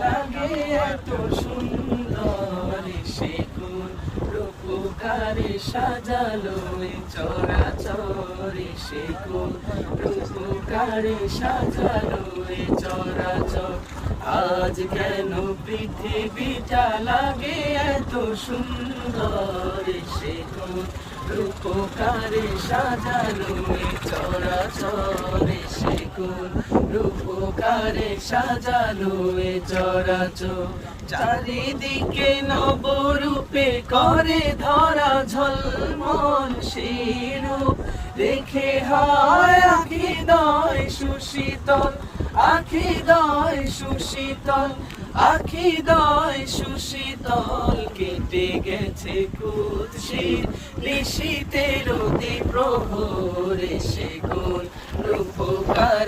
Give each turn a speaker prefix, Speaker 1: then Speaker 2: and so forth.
Speaker 1: লাগে এত সুন্দর, সে কোন রূপকারে সাজালো এ চরাচর, সে কোন রূপকারে সাজালো এ চরাচর। আজ কেন পৃথিবীটা লাগে এত সুন্দর, সে কোন রূপকারে সাজালো এ চরাচর, সে কোন রূপকারে সাজালো এ চরাচর। চারিদিকে নবরূপে করে ধরা ঝলমল, সেই রূপ দেখে হয় আখিদয় সুশীতল, আখিদয় সুশীতল, আখিদয় সুশীতল। কেটে গেছে কুৎসিত নিশীথের অতি প্রহর, সে কোন রূপকারে